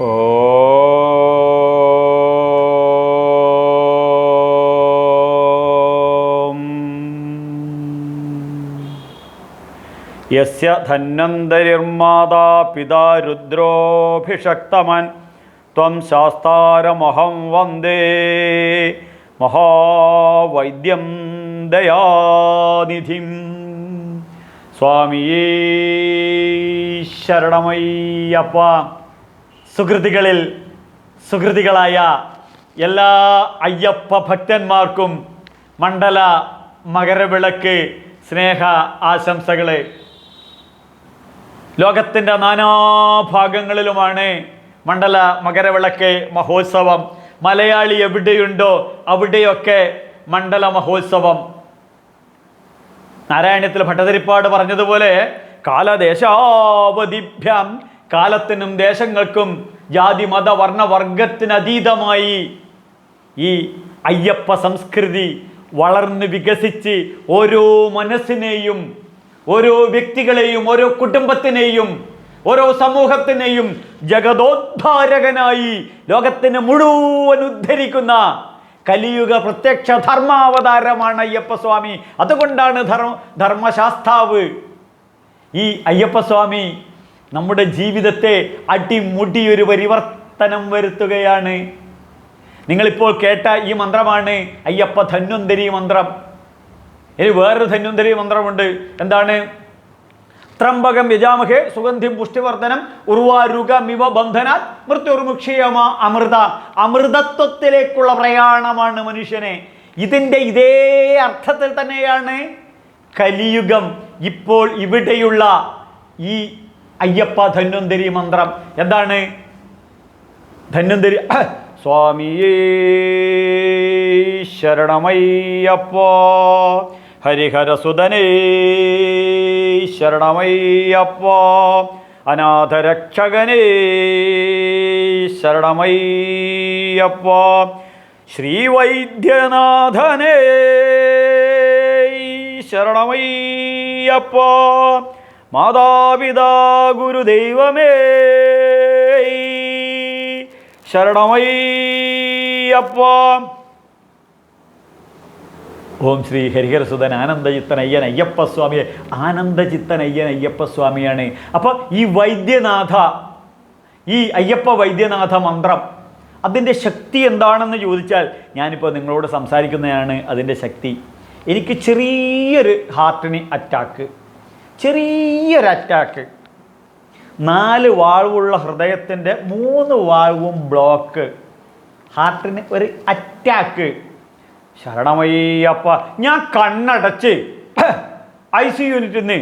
ഓം യസ്യ ധന്വന്തരിർമാതാ പിതാ രുദ്രോഭിഷക്തമൻ ത്വം ശാസ്താരമഹം വന്ദേ മഹാവൈദ്യം ദയാനിധിം. സ്വാമിയേ ശരണമയ്യപ്പ. സുഹൃതികളായ എല്ലാ അയ്യപ്പ ഭക്തന്മാർക്കും മണ്ഡല മകരവിളക്ക് സ്നേഹ ആശംസകൾ. ലോകത്തിൻ്റെ നാനാഭാഗങ്ങളിലുമാണ് മണ്ഡല മകരവിളക്ക് മഹോത്സവം. മലയാളി എവിടെയുണ്ടോ അവിടെയൊക്കെ മണ്ഡല മഹോത്സവം. നാരായണത്തിൽ ഭട്ടതിരിപ്പാട് പറഞ്ഞതുപോലെ കാലദേശാവധിഭ്യാം, കാലത്തിനും ദേശങ്ങൾക്കും ജാതി മത വർണ്ണ വർഗത്തിനതീതമായി ഈ അയ്യപ്പ സംസ്കൃതി വളർന്ന് വികസിച്ച് ഓരോ മനസ്സിനെയും, ഓരോ വ്യക്തികളെയും, ഓരോ കുടുംബത്തിനെയും, ഓരോ സമൂഹത്തിനെയും ജഗതോദ്ധാരകനായി ലോകത്തിന് മുഴുവൻ ഉദ്ധരിക്കുന്ന കലിയുഗ പ്രത്യക്ഷ ധർമാവതാരമാണ് അയ്യപ്പസ്വാമി. അതുകൊണ്ടാണ് ധർമ്മശാസ്താവ്. ഈ അയ്യപ്പസ്വാമി നമ്മുടെ ജീവിതത്തെ അടിമുടിയൊരു പരിവർത്തനം വരുത്തുകയാണ്. നിങ്ങളിപ്പോൾ കേട്ട ഈ മന്ത്രമാണ് അയ്യപ്പ ധന്വന്തരി മന്ത്രം. ഇനി വേറൊരു ധന്വന്തരി മന്ത്രമുണ്ട്. എന്താണ്? ത്രംബകം യജാമഹേ സുഗന്ധിം പുഷ്ടിവർദ്ധനം ഉർവാരുകമിവ ബന്ധനാത് മൃത്യുർമുക്ഷീയമ അമൃത. അമൃതത്വത്തിലേക്കുള്ള പ്രയാണമാണ് മനുഷ്യനെ. ഇതേ അർത്ഥത്തിൽ തന്നെയാണ് കലിയുഗം. ഇപ്പോൾ ഇവിടെയുള്ള ഈ അയ്യപ്പ ധന്വന്തരി മന്ത്രം എന്താണ്? ധന്വന്തരി സ്വാമിയേ ശരണമയ്യപ്പ, ഹരിഹരസുതനേ ശരണമയ്യപ്പ, അനാഥരക്ഷകനേ ശരണമയ്യപ്പ, ശ്രീവൈദ്യനാഥനേ ശരണമയ്യപ്പ, മാതാപിതാ ഗുരുദൈവമേ ശരണമയ്യപ്പ. ഓം ശ്രീ ഹരിഹരസുതൻ ആനന്ദചിത്തനയ്യൻ അയ്യപ്പസ്വാമിയെ. ആനന്ദചിത്തനയ്യൻ അയ്യപ്പസ്വാമിയാണ്. അപ്പോൾ ഈ വൈദ്യനാഥ, ഈ അയ്യപ്പ വൈദ്യനാഥ മന്ത്രം, അതിൻ്റെ ശക്തി എന്താണെന്ന് ചോദിച്ചാൽ ഞാനിപ്പോൾ നിങ്ങളോട് സംസാരിക്കുന്നതാണ് അതിൻ്റെ ശക്തി. എനിക്ക് ചെറിയൊരു ഹാർട്ടിന് അറ്റാക്ക്, ചെറിയൊരു അറ്റാക്ക്, 4 വാൾവുള്ള ഹൃദയത്തിൻ്റെ 3 വാൾവും ബ്ലോക്ക്, ഹാർട്ടിന് ഒരു അറ്റാക്ക്. ശരണമയ്യപ്പ. ഞാൻ കണ്ണടച്ച് ICU യൂണിറ്റിൽ നിന്ന്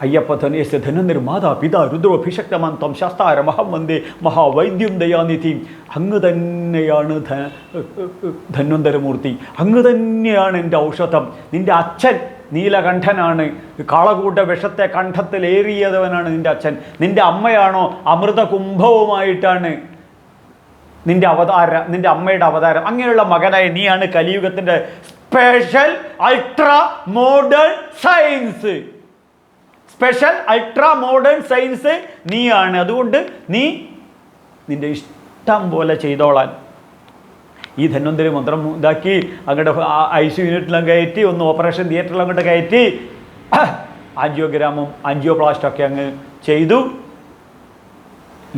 അയ്യപ്പ ധന്വന്തരി മാതാ പിതാ രുദ്രോഭിഷക്തമൻ ത്വം ശാസ്താരമഹം വന്ദേ മഹാവൈദ്യം ദയാനിധിം. അങ്ങ് തന്നെയാണ് ധന്വന്തരമൂർത്തി, അങ്ങ് തന്നെയാണ് എൻ്റെ ഔഷധം. നിൻ്റെ അച്ഛൻ നീലകണ്ഠനാണ്, കാളകൂട്ട വിഷത്തെ കണ്ഠത്തിലേറിയവനാണ് നിൻ്റെ അച്ഛൻ. നിൻ്റെ അമ്മയാണോ അമൃത കുംഭവുമായിട്ടാണ് നിൻ്റെ അമ്മയുടെ അവതാരം. അങ്ങനെയുള്ള മകനായ നീയാണ് കലിയുഗത്തിൻ്റെ special ultra modern science. Special ultra modern science നീയാണ്. അതുകൊണ്ട് നീ നിൻ്റെ ഇഷ്ടം പോലെ ചെയ്തോളാൻ. ഈ ധന്വന്തരി മന്ത്രം ഇതാക്കി അങ്ങോട്ട് ICU യൂണിറ്റിലും കയറ്റി, ഒന്ന് ഓപ്പറേഷൻ തിയേറ്ററിലും അങ്ങോട്ട് കയറ്റി, ആൻജിയോഗ്രാമും ആൻജിയോപ്ലാസ്റ്റൊക്കെ അങ്ങ് ചെയ്തു.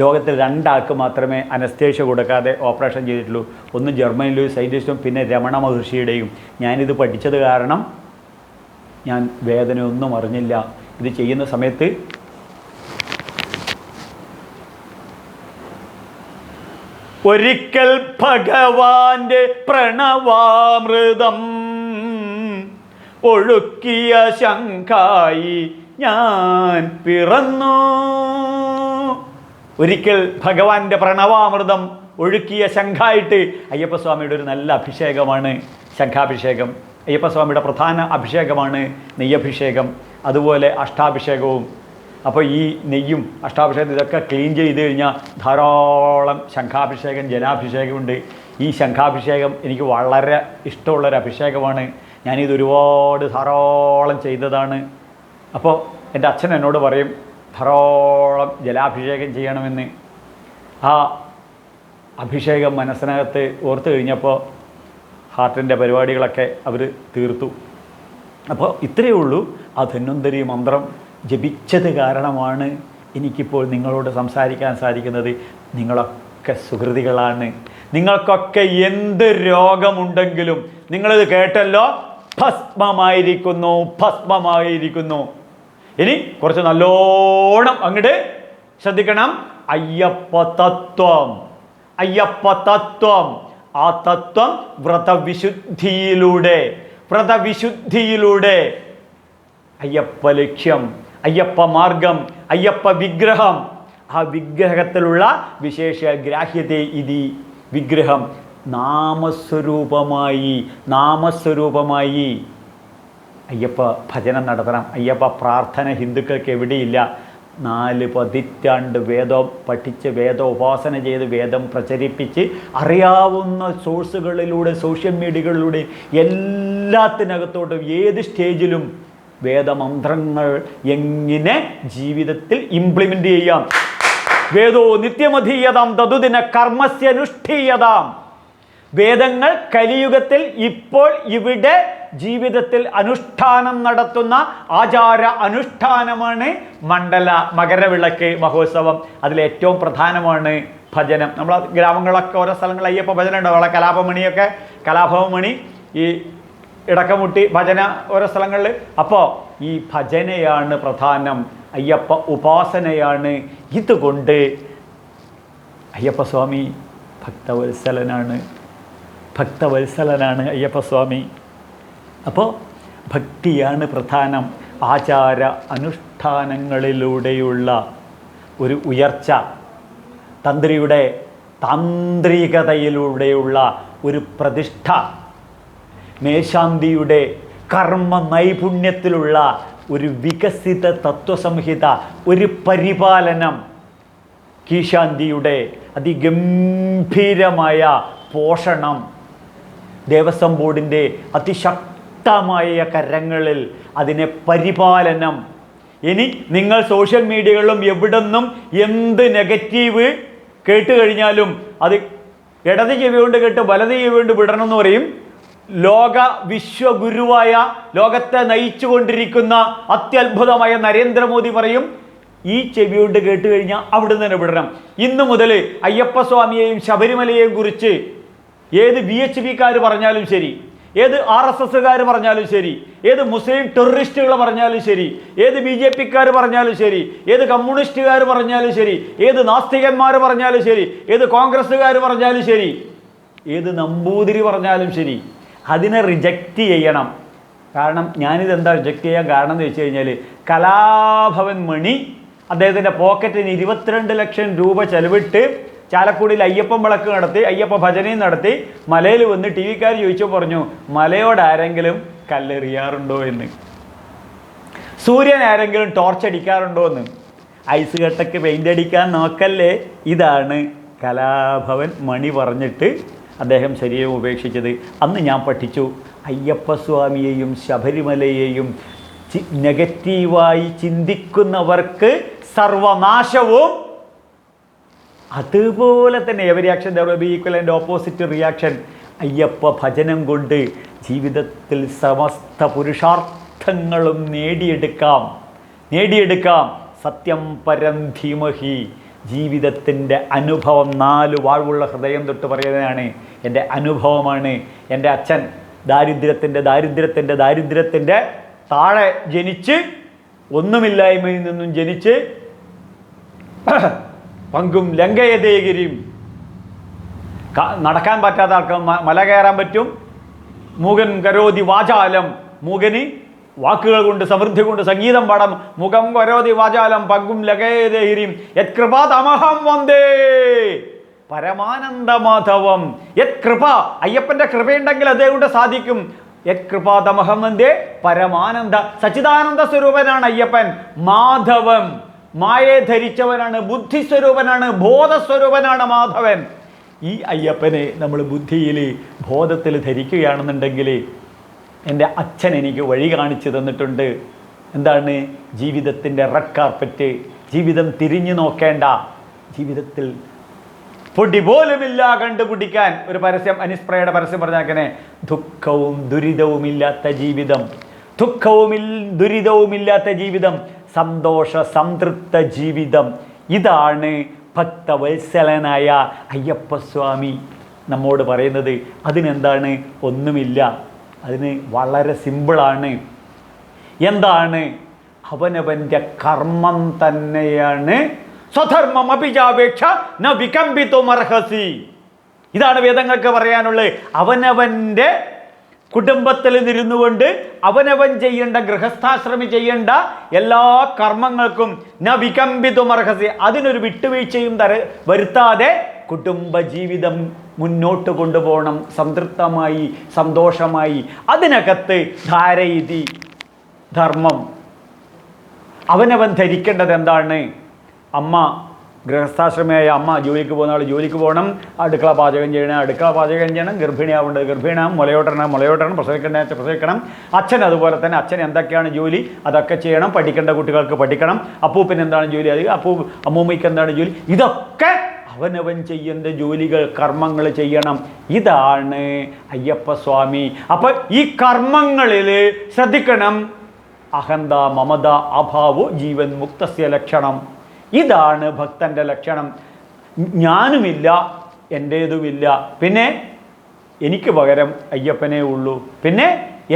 ലോകത്തിൽ 2 ആൾക്ക് മാത്രമേ അനസ്തേഷ്യ കൊടുക്കാതെ ഓപ്പറേഷൻ ചെയ്തിട്ടുള്ളൂ. ഒന്ന് ജർമ്മനിയിലെ സൈന്റിസ്റ്റും പിന്നെ രമണ മഹർഷിയുടെയും. ഞാനിത് പഠിച്ചത് കാരണം ഞാൻ വേദനയൊന്നും അറിഞ്ഞില്ല. ഇത് ചെയ്യുന്ന സമയത്ത് ഒരിക്കൽ ഭഗവാന്റെ പ്രണവാമൃതം ഒഴുക്കിയ ശംഖായി ഞാൻ പിറന്നു. ഒരിക്കൽ ഭഗവാന്റെ പ്രണവാമൃതം ഒഴുക്കിയ ശംഖായിട്ട്. അയ്യപ്പസ്വാമിയുടെ ഒരു നല്ല അഭിഷേകമാണ് ശംഖാഭിഷേകം. അയ്യപ്പസ്വാമിയുടെ പ്രധാന അഭിഷേകമാണ് നെയ്യഭിഷേകം, അതുപോലെ അഷ്ടാഭിഷേകവും. അപ്പോൾ ഈ നെയ്യും അഷ്ടാഭിഷേകം ഇതൊക്കെ ക്ലീൻ ചെയ്ത് കഴിഞ്ഞാൽ ധാരാളം ശംഖാഭിഷേകം, ജലാഭിഷേകമുണ്ട്. ഈ ശംഖാഭിഷേകം എനിക്ക് വളരെ ഇഷ്ടമുള്ളൊരു അഭിഷേകമാണ്. ഞാനിത് ധാരാളം ചെയ്തതാണ്. അപ്പോൾ എൻ്റെ അച്ഛൻ എന്നോട് പറയും ധാരാളം ജലാഭിഷേകം ചെയ്യണമെന്ന്. ആ അഭിഷേകം മനസ്സിനകത്ത് ഓർത്ത് കഴിഞ്ഞപ്പോൾ ഹാർട്ടിൻ്റെ പരിപാടികളൊക്കെ അവർ തീർത്തു. അപ്പോൾ ഇത്രയേ ഉള്ളൂ. ആ ധന്വന്തരി മന്ത്രം ജപിച്ചത് കാരണമാണ് എനിക്കിപ്പോൾ നിങ്ങളോട് സംസാരിക്കാൻ സാധിക്കുന്നത്. നിങ്ങളൊക്കെ സുഹൃതികളാണ്. നിങ്ങൾക്കൊക്കെ എന്ത് രോഗമുണ്ടെങ്കിലും നിങ്ങളിത് കേട്ടല്ലോ, ഭസ്മമായിരിക്കുന്നു, ഭസ്മമായിരിക്കുന്നു. ഇനി കുറച്ച് നല്ലോണം അങ്ങോട്ട് ശ്രദ്ധിക്കണം. അയ്യപ്പ തത്വം, അയ്യപ്പ തത്വം. ആ തത്വം വ്രതവിശുദ്ധിയിലൂടെ, വ്രതവിശുദ്ധിയിലൂടെ അയ്യപ്പ ലക്ഷ്യം, അയ്യപ്പ മാർഗം, അയ്യപ്പ വിഗ്രഹം, ആ വിഗ്രഹത്തിലുള്ള വിശേഷ ഗ്രാഹ്യത്തെ ഇതി വിഗ്രഹം നാമസ്വരൂപമായി, നാമസ്വരൂപമായി അയ്യപ്പ ഭജനം നടത്തണം. അയ്യപ്പ പ്രാർത്ഥന ഹിന്ദുക്കൾക്ക് എവിടെയില്ല. 4 പതിറ്റാണ്ട് വേദം പഠിച്ച്, വേദം ഉപാസന ചെയ്ത്, വേദം പ്രചരിപ്പിച്ച്, അറിയാവുന്ന സോഴ്സുകളിലൂടെ, സോഷ്യൽ മീഡിയകളിലൂടെ എല്ലാത്തിനകത്തോട്ടും ഏത് സ്റ്റേജിലും വേദമന്ത്രങ്ങൾ എങ്ങനെ ജീവിതത്തിൽ ഇംപ്ലിമെൻ്റ് ചെയ്യാം. വേദോ നിത്യമധീയതാം തതുദിന കർമ്മസ്യനുഷ്ഠീയതാം. വേദങ്ങൾ കലിയുഗത്തിൽ ഇപ്പോൾ ഇവിടെ ജീവിതത്തിൽ അനുഷ്ഠാനം നടത്തുന്ന ആചാര അനുഷ്ഠാനമാണ് മണ്ഡല മകരവിളക്ക് മഹോത്സവം. അതിലേറ്റവും പ്രധാനമാണ് ഭജനം. നമ്മൾ ഗ്രാമങ്ങളൊക്കെ ഓരോ സ്ഥലങ്ങളിൽ അയ്യപ്പ ഭജന ഉണ്ടാവും. അവിടെ കലാപമണിയൊക്കെ, കലാഭവമണി, ഈ ഇടക്കമുട്ടി ഭജന ഓരോ സ്ഥലങ്ങളിൽ. അപ്പോൾ ഈ ഭജനയാണ് പ്രധാനം, അയ്യപ്പ ഉപാസനയാണ്. ഇതുകൊണ്ട് അയ്യപ്പസ്വാമി ഭക്തവത്സലനാണ്, ഭക്തവത്സലനാണ് അയ്യപ്പസ്വാമി. അപ്പോൾ ഭക്തിയാണ് പ്രധാനം. ആചാര അനുഷ്ഠാനങ്ങളിലൂടെയുള്ള ഒരു ഉയർച്ച, തന്ത്രിയുടെ താന്ത്രികതയിലൂടെയുള്ള ഒരു പ്രതിഷ്ഠ, മേശാന്തിയുടെ കർമ്മ നൈപുണ്യത്തിലുള്ള ഒരു വികസിത തത്വസംഹിത, ഒരു പരിപാലനം, കീശാന്തിയുടെ അതിഗംഭീരമായ പോഷണം, ദേവസ്വം ബോർഡിൻ്റെ അതിശക്തമായ കരങ്ങളിൽ അതിനെ പരിപാലനം. ഇനി നിങ്ങൾ സോഷ്യൽ മീഡിയകളിലും എവിടെന്നും എന്ത് നെഗറ്റീവ് കേട്ട് കഴിഞ്ഞാലും അത് ഇടത് ചെവി കൊണ്ട് കേട്ട് വലത് ചെവി കൊണ്ട് വിടണം എന്ന് പറയും. ലോക വിശ്വഗുരുവായ, ലോകത്തെ നയിച്ചു കൊണ്ടിരിക്കുന്ന അത്യത്ഭുതമായ നരേന്ദ്രമോദി പറയും, ഈ ചെവി കൊണ്ട് കേട്ട് കഴിഞ്ഞാൽ അവിടെ നിന്ന് വിടണം. ഇന്നു മുതൽ അയ്യപ്പസ്വാമിയെയും ശബരിമലയെയും കുറിച്ച് ഏത് VHPക്കാർ പറഞ്ഞാലും ശരി, ഏത് RSSകാർ പറഞ്ഞാലും ശരി, ഏത് മുസ്ലിം ടെററിസ്റ്റുകൾ പറഞ്ഞാലും ശരി, ഏത് BJPക്കാർ പറഞ്ഞാലും ശരി, ഏത് കമ്മ്യൂണിസ്റ്റുകാർ പറഞ്ഞാലും ശരി, ഏത് നാസ്തികന്മാർ പറഞ്ഞാലും ശരി, ഏത് കോൺഗ്രസ്സുകാർ പറഞ്ഞാലും ശരി, ഏത് നമ്പൂതിരി പറഞ്ഞാലും ശരി, അതിനെ റിജക്റ്റ് ചെയ്യണം. കാരണം ഞാനിതെന്താ റിജക്റ്റ് ചെയ്യാൻ കാരണം എന്ന് വെച്ച് കഴിഞ്ഞാൽ, കലാഭവൻ മണി അദ്ദേഹത്തിൻ്റെ പോക്കറ്റിന് 22 ലക്ഷം രൂപ ചെലവിട്ട് ചാലക്കുടിയിൽ അയ്യപ്പൻ വിളക്ക് നടത്തി, അയ്യപ്പ ഭജനയും നടത്തി, മലയിൽ വന്ന് TV-ക്കാർ ചോദിച്ചു പറഞ്ഞു, മലയോട് ആരെങ്കിലും കല്ലെറിയാറുണ്ടോ എന്ന്, സൂര്യൻ ആരെങ്കിലും ടോർച്ച് അടിക്കാറുണ്ടോ എന്ന്. ഐസ് കട്ടക്ക് പെയിൻ്റ് അടിക്കാൻ നോക്കല്ലേ. ഇതാണ് കലാഭവൻ മണി പറഞ്ഞിട്ട് അദ്ദേഹം ശരീരം ഉപേക്ഷിച്ചത്. അന്ന് ഞാൻ പഠിച്ചു, അയ്യപ്പസ്വാമിയെയും ശബരിമലയെയും നെഗറ്റീവായി ചിന്തിക്കുന്നവർക്ക് സർവനാശവും, അതുപോലെ തന്നെ every action there will be equal and opposite reaction. Ayyappa ഭജനം കൊണ്ട് ജീവിതത്തിൽ സമസ്ത പുരുഷാർത്ഥങ്ങളും നേടിയെടുക്കാം. സത്യം പരം ധീമഹി. ജീവിതത്തിൻ്റെ അനുഭവം, 4 വാഴ്വുള്ള ഹൃദയം തൊട്ട് പറയുന്നതാണ്. എൻ്റെ അനുഭവമാണ്. എൻ്റെ അച്ഛൻ ദാരിദ്ര്യത്തിൻ്റെ താഴെ ജനിച്ച്, ഒന്നുമില്ലായ്മയിൽ നിന്നും ജനിച്ച്, പങ്കും ലങ്കയതേഗിരിയും, നടക്കാൻ പറ്റാത്ത ആൾക്ക് മല കയറാൻ പറ്റും. മൂകൻ കരോതി വാചാലം, മൂകന് വാക്കുകൾ കൊണ്ട്, സമൃദ്ധി കൊണ്ട് സംഗീതം പാടാം. മുഖം കരോതി വാചാലം പങ്കും ലകേദേഹിരിയും യത് കൃപാതമഹം വന്ദേ പരമാനന്ദമാധവം. യത് കൃപ, അയ്യപ്പൻ്റെ കൃപയുണ്ടെങ്കിൽ അതേകൊണ്ട് സാധിക്കും. യത് കൃപാതമഹം വന്ദേ പരമാനന്ദ. സച്ചിദാനന്ദ സ്വരൂപനാണ് അയ്യപ്പൻ. മാധവൻ, മായയെ ധരിച്ചവനാണ്, ബുദ്ധിസ്വരൂപനാണ്, ബോധസ്വരൂപനാണ് മാധവൻ. ഈ അയ്യപ്പനെ നമ്മൾ ബുദ്ധിയിൽ, ബോധത്തിൽ ധരിക്കുകയാണെന്നുണ്ടെങ്കിൽ, എൻ്റെ അച്ഛൻ എനിക്ക് വഴി കാണിച്ചു തന്നിട്ടുണ്ട്. എന്താണ്? ജീവിതത്തിൻ്റെ റെഡ് കാർപ്പറ്റ്. ജീവിതം തിരിഞ്ഞു നോക്കേണ്ട, ജീവിതത്തിൽ പൊടി പോലുമില്ല കണ്ടുപിടിക്കാൻ. ഒരു പരസ്യം, അനിസ്പ്രയുടെ പരസ്യം പറഞ്ഞാൽ അങ്ങനെ, ദുഃഖവും ദുരിതവുമില്ലാത്ത ജീവിതം, ദുഃഖവും ദുരിതവുമില്ലാത്ത ജീവിതം, സന്തോഷ സംതൃപ്ത ജീവിതം. ഇതാണ് ഭക്തവത്സലനായ അയ്യപ്പസ്വാമി നമ്മോട് പറയുന്നത്. അതിനെന്താണ്? ഒന്നുമില്ല. അതിന് വളരെ സിമ്പിളാണ്. എന്താണ്? അവനവൻ്റെ കർമ്മം തന്നെയാണ്. സ്വധർമ്മം അഭിജാപേക്ഷ ന വികമ്പിതുമർഹസി. ഇതാണ് വേദങ്ങൾക്ക് പറയാനുള്ളത്. അവനവൻ്റെ കുടുംബത്തിൽ നിന്നിരുന്നു കൊണ്ട് അവനവൻ ചെയ്യേണ്ട, ഗൃഹസ്ഥാശ്രമി ചെയ്യേണ്ട എല്ലാ കർമ്മങ്ങൾക്കും ന വികമ്പിതുമർഹസി, അതിനൊരു വിട്ടുവീഴ്ചയും വരുത്താതെ കുടുംബജീവിതം മുന്നോട്ട് കൊണ്ടുപോകണം, സംതൃപ്തമായി സന്തോഷമായി. അതിനകത്ത് ധാരയിതി ധർമ്മം. അവനവൻ ധരിക്കേണ്ടത് എന്താണ്? അമ്മ, ഗൃഹസ്ഥാശ്രമയായ അമ്മ ജോലിക്ക് പോകുന്ന ആൾ ജോലിക്ക് പോകണം, അടുക്കള പാചകം ചെയ്യണം, അടുക്കള പാചകം ചെയ്യണം, ഗർഭിണിയാവേണ്ടത് ഗർഭിണിയാവും, മുലയോട്ടണം, പ്രസവിക്കണം. അച്ഛൻ അതുപോലെ തന്നെ, അച്ഛൻ എന്തൊക്കെയാണ് ജോലി അതൊക്കെ ചെയ്യണം. പഠിക്കേണ്ട കുട്ടികൾക്ക് പഠിക്കണം. അപ്പൂപ്പന് എന്താണ് ജോലി, അത് അമ്മൂമ്മയ്ക്ക് എന്താണ് ജോലി, ഇതൊക്കെ അവനവൻ ചെയ്യേണ്ട ജോലികൾ, കർമ്മങ്ങൾ ചെയ്യണം. ഇതാണ് അയ്യപ്പസ്വാമി. അപ്പം ഈ കർമ്മങ്ങളിൽ ശ്രദ്ധിക്കണം. അഹന്ത മമത അഭാവോ ജീവൻ മുക്തസ്യ ലക്ഷണം. ഇതാണ് ഭക്തൻ്റെ ലക്ഷണം. ഞാനുമില്ല, എൻ്റേതുമില്ല, പിന്നെ എനിക്ക് പകരം അയ്യപ്പനേ ഉള്ളൂ, പിന്നെ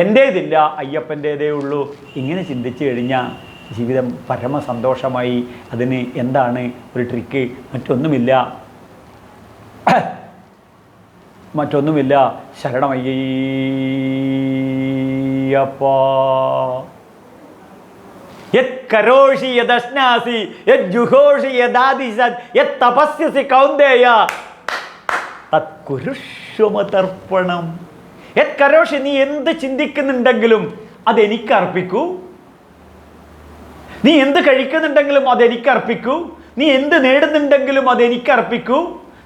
എൻ്റേതില്ല, അയ്യപ്പൻ്റേതേ ഉള്ളൂ. ഇങ്ങനെ ചിന്തിച്ചു കഴിഞ്ഞാൽ ജീവിതം പരമസന്തോഷമായി. അതിന് എന്താണ് ഒരു ട്രിക്ക്? മറ്റൊന്നുമില്ല. ശരണമയ്യപ്പ. യത്കരോഷി യദശ്നാസി യജ്ജുഹോഷി യദാദിശത് യത്തപസ്യസി കൗന്ദേയ തത്കുരുഷ്വമതർപ്പണം. യത്കരോഷി, നീ എന്ത് ചിന്തിക്കുന്നുണ്ടെങ്കിലും അതെനിക്കർപ്പിക്കൂ. നീ എന്ത് കഴിക്കുന്നുണ്ടെങ്കിലും അതെനിക്കർപ്പിക്കൂ. നീ എന്ത് നേടുന്നുണ്ടെങ്കിലും അതെനിക്കർപ്പിക്കൂ.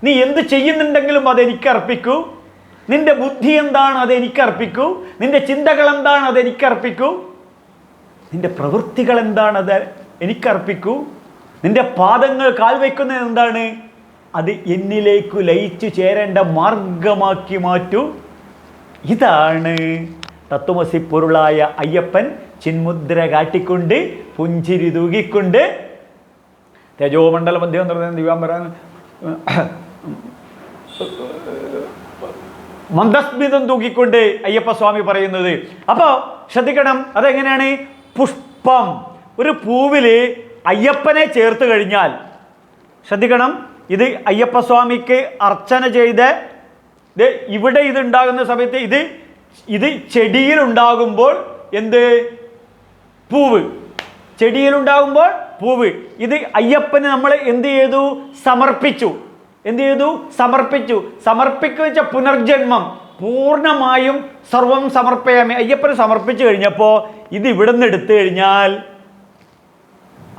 നീ എന്ത് ചെയ്യുന്നുണ്ടെങ്കിലും അതെനിക്കർപ്പിക്കൂ. നിന്റെ ബുദ്ധി എന്താണ് അതെനിക്കർപ്പിക്കൂ. നിന്റെ ചിന്തകൾ എന്താണ് അതെനിക്കർപ്പിക്കൂ. നിന്റെ പ്രവൃത്തികൾ എന്താണ് അത് എനിക്കർപ്പിക്കൂ. നിന്റെ പാദങ്ങൾ കാൽവയ്ക്കുന്നത് എന്താണ് അത് എന്നിലേക്കു ലയിച്ചു ചേരേണ്ട മാർഗമാക്കി മാറ്റൂ. ഇതാണ് തത്വമസി പൊരുളായ അയ്യപ്പൻ ചിന്മുദ്ര കാട്ടിക്കൊണ്ട് പുഞ്ചിരി തൂകിക്കൊണ്ട് തേജോമണ്ഡല മധ്യം ദിവ്യാംബര മന്ദസ്മിതം തൂക്കിക്കൊണ്ട് അയ്യപ്പസ്വാമി പറയുന്നത്. അപ്പോൾ ശ്രദ്ധിക്കണം, അതെങ്ങനെയാണ്? പുഷ്പം, ഒരു പൂവിൽ അയ്യപ്പനെ ചേർത്ത് കഴിഞ്ഞാൽ, ശ്രദ്ധിക്കണം, ഇത് അയ്യപ്പസ്വാമിക്ക് അർച്ചന ചെയ്ത് ഇവിടെ ഇതുണ്ടാകുന്ന സമയത്ത് ഇത് ചെടിയിലുണ്ടാകുമ്പോൾ എന്ത്? പൂവ്. ചെടിയിലുണ്ടാകുമ്പോൾ പൂവ്. ഇത് അയ്യപ്പന് നമ്മൾ എന്ത് ചെയ്തു? സമർപ്പിച്ചു. എന്ത് ചെയ്തു? സമർപ്പിച്ചു. സമർപ്പിക്കുക പുനർജന്മം. പൂർണ്ണമായും സർവം സമർപ്പയാമി. അയ്യപ്പന് സമർപ്പിച്ചു കഴിഞ്ഞപ്പോൾ ഇത് ഇവിടെ നിന്ന് എടുത്തു കഴിഞ്ഞാൽ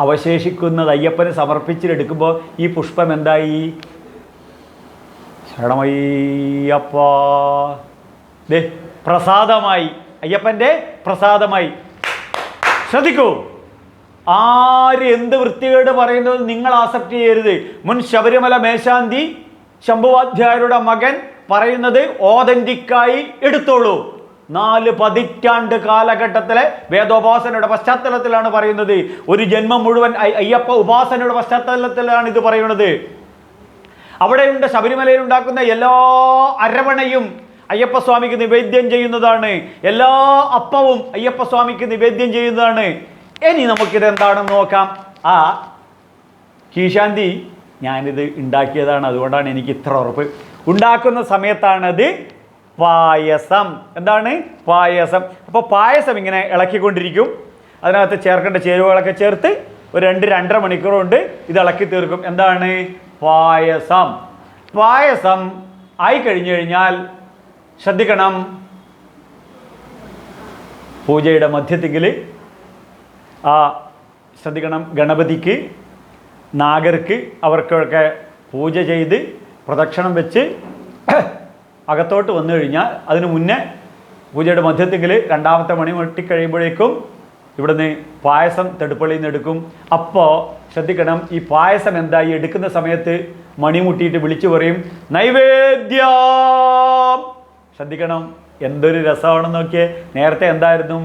അവശേഷിക്കുന്നത് അയ്യപ്പന് സമർപ്പിച്ചിട്ടെടുക്കുമ്പോൾ ഈ പുഷ്പം എന്തായി? ശരണമയ്യപ്പ. ദേ പ്രസാദമായി, അയ്യപ്പൻ്റെ പ്രസാദമായി. ശ്രദ്ധിക്കൂ, ആര് എന്ത് വൃത്തികേട് പറയുന്നത് നിങ്ങൾ ആക്സെപ്റ്റ് ചെയ്യരുത്. മുൻ ശബരിമല മേശാന്തി ശംഭുവാധ്യായരുടെ മകൻ പറയുന്നത് ഓതന്റിക്കായി എടുത്തോളൂ. 4 പതിറ്റാണ്ട് കാലഘട്ടത്തിലെ വേദോപാസനയുടെ പശ്ചാത്തലത്തിലാണ് പറയുന്നത്. ഒരു ജന്മം മുഴുവൻ അയ്യപ്പ ഉപാസനയുടെ പശ്ചാത്തലത്തിലാണ് ഇത് പറയുന്നത്. അവിടെയുണ്ട് ശബരിമലയിൽ ഉണ്ടാക്കുന്ന എല്ലാ അരവണയും അയ്യപ്പസ്വാമിക്ക് നിവേദ്യം ചെയ്യുന്നതാണ്. എല്ലാ അപ്പവും അയ്യപ്പസ്വാമിക്ക് നിവേദ്യം ചെയ്യുന്നതാണ്. ഇനി നമുക്കിത് എന്താണെന്ന് നോക്കാം. ആ കീശാന്തി ഞാനിത് ഉണ്ടാക്കിയതാണ്, അതുകൊണ്ടാണ് എനിക്ക് ഇത്ര ഉറപ്പ്. ഉണ്ടാക്കുന്ന സമയത്താണത് പായസം. എന്താണ്? പായസം. അപ്പോൾ പായസം ഇങ്ങനെ ഇളക്കിക്കൊണ്ടിരിക്കും. അതിനകത്ത് ചേർക്കേണ്ട ചേരുവകളൊക്കെ ചേർത്ത് ഒരു 2-2.5 മണിക്കൂർ കൊണ്ട് ഇത് ഇളക്കി തീർക്കും. എന്താണ്? പായസം. പായസം ആയി കഴിഞ്ഞു കഴിഞ്ഞാൽ ശ്രദ്ധിക്കണം, പൂജയുടെ മധ്യത്തിൽ ശ്രദ്ധിക്കണം, ഗണപതിക്ക്, നാഗർക്ക്, അവർക്കൊക്കെ പൂജ ചെയ്ത് പ്രദക്ഷിണം വെച്ച് അകത്തോട്ട് വന്നു കഴിഞ്ഞാൽ അതിന് മുന്നേ പൂജയുടെ മധ്യത്തിൽ 2ാമത്തെ മണി മുട്ടിക്കഴിയുമ്പോഴേക്കും ഇവിടുന്ന് പായസം തെടുപ്പള്ളിയിൽ നിന്ന് എടുക്കും. അപ്പോൾ ശ്രദ്ധിക്കണം, ഈ പായസം എന്തായി എടുക്കുന്ന സമയത്ത് മണിമുട്ടിയിട്ട് വിളിച്ചു പറയും നൈവേദ്യം. ശ്രദ്ധിക്കണം, എന്തൊരു രസമാണെന്ന് നോക്കിയേ. നേരത്തെ എന്തായിരുന്നു?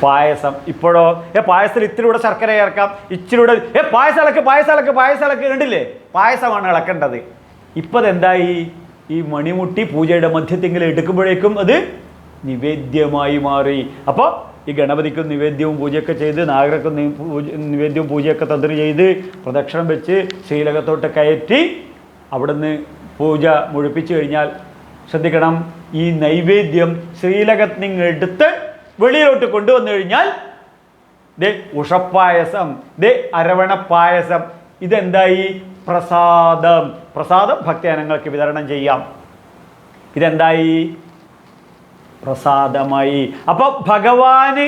പായസം. ഇപ്പോഴോ പായസത്തിൽ ഇത്തിരി കൂടെ ശർക്കര ചേർക്കാം, ഇച്ചിരി കൂടെ പായസം ഇളക്ക് കണ്ടില്ലേ, പായസമാണ് ഇളക്കേണ്ടത്. ഇപ്പം അതെന്തായി? ഈ മണിമുട്ടി പൂജയുടെ മധ്യത്തെങ്കിലും എടുക്കുമ്പോഴേക്കും അത് നിവേദ്യമായി മാറി. അപ്പോൾ ഈ ഗണപതിക്കും നിവേദ്യവും പൂജയൊക്കെ ചെയ്ത്, നാഗരക്കും നിവേദ്യവും പൂജയൊക്കെ തന്ത്രി ചെയ്ത്, പ്രദക്ഷിണം വെച്ച് ശ്രീലകത്തോട്ട് കയറ്റി അവിടുന്ന് പൂജ മുഴുപ്പിച്ചു കഴിഞ്ഞാൽ ശ്രദ്ധിക്കണം, ഈ നൈവേദ്യം ശ്രീലകത്ത് നിന്ന് എടുത്ത് വെളിയിലോട്ട് കൊണ്ടുവന്നു കഴിഞ്ഞാൽ ദേ ഉഷപ്പായസം, ദേ അരവണ പായസം, ഇതെന്തായി? പ്രസാദം. പ്രസാദം ഭക്തജനങ്ങൾക്ക് വിതരണം ചെയ്യാം. ഇതെന്തായി? പ്രസാദമായി. അപ്പോൾ ഭഗവാന്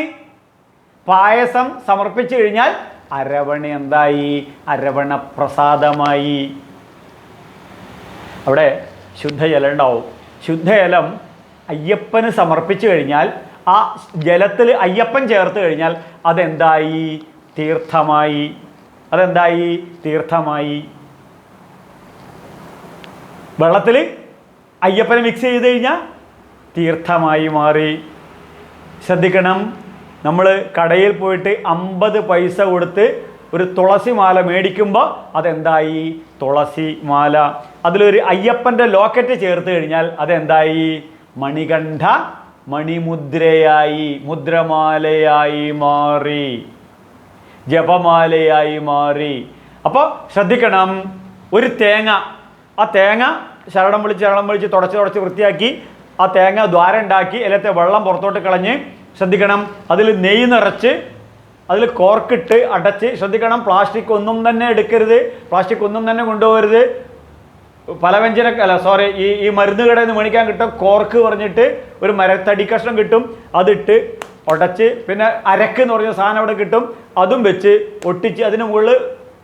പായസം സമർപ്പിച്ചു കഴിഞ്ഞാൽ അരവണ എന്തായി? അരവണ പ്രസാദമായി. അവിടെ ശുദ്ധജലം ഉണ്ടാവും. ശുദ്ധജലം അയ്യപ്പന് സമർപ്പിച്ചു കഴിഞ്ഞാൽ ആ ജലത്തിൽ അയ്യപ്പൻ ചേർത്ത് കഴിഞ്ഞാൽ അതെന്തായി? തീർത്ഥമായി. അതെന്തായി? തീർത്ഥമായി. വെള്ളത്തിൽ അയ്യപ്പനെ മിക്സ് ചെയ്ത് കഴിഞ്ഞാൽ തീർത്ഥമായി മാറി. ശ്രദ്ധിക്കണം, നമ്മൾ കടയിൽ പോയിട്ട് 50 പൈസ കൊടുത്ത് ഒരു തുളസി മാല മേടിക്കുമ്പോൾ അതെന്തായി? തുളസി മാല. അതിലൊരു അയ്യപ്പൻ്റെ ലോക്കറ്റ് ചേർത്ത് കഴിഞ്ഞാൽ അതെന്തായി? മണികണ്ഠ മണിമുദ്രയായി, മുദ്രമാലയായി മാറി, ജപമാലയായി മാറി. അപ്പോൾ ശ്രദ്ധിക്കണം, ഒരു തേങ്ങ, ആ തേങ്ങ ശരണം വിളിച്ച് തുടച്ച് വൃത്തിയാക്കി ആ തേങ്ങ ദ്വാരം ഉണ്ടാക്കി അതിലത്തെ വെള്ളം പുറത്തോട്ട് കളഞ്ഞ് ശ്രദ്ധിക്കണം, അതിൽ നെയ്യ് നിറച്ച് അതിൽ കോർക്കിട്ട് അടച്ച് ശ്രദ്ധിക്കണം, പ്ലാസ്റ്റിക് ഒന്നും തന്നെ എടുക്കരുത്, പ്ലാസ്റ്റിക് ഒന്നും തന്നെ കൊണ്ടുപോകരുത്. ഈ മരുന്ന് കടയിൽ നിന്ന് മേടിക്കാൻ കിട്ടും കോർക്ക് പറഞ്ഞിട്ട് ഒരു മരത്തടി കഷ്ണം കിട്ടും, അതിട്ട് ഉടച്ച്, പിന്നെ അരക്ക് എന്ന് പറഞ്ഞ സാധനം അവിടെ കിട്ടും, അതും വെച്ച് ഒട്ടിച്ച് അതിന് മുകളിൽ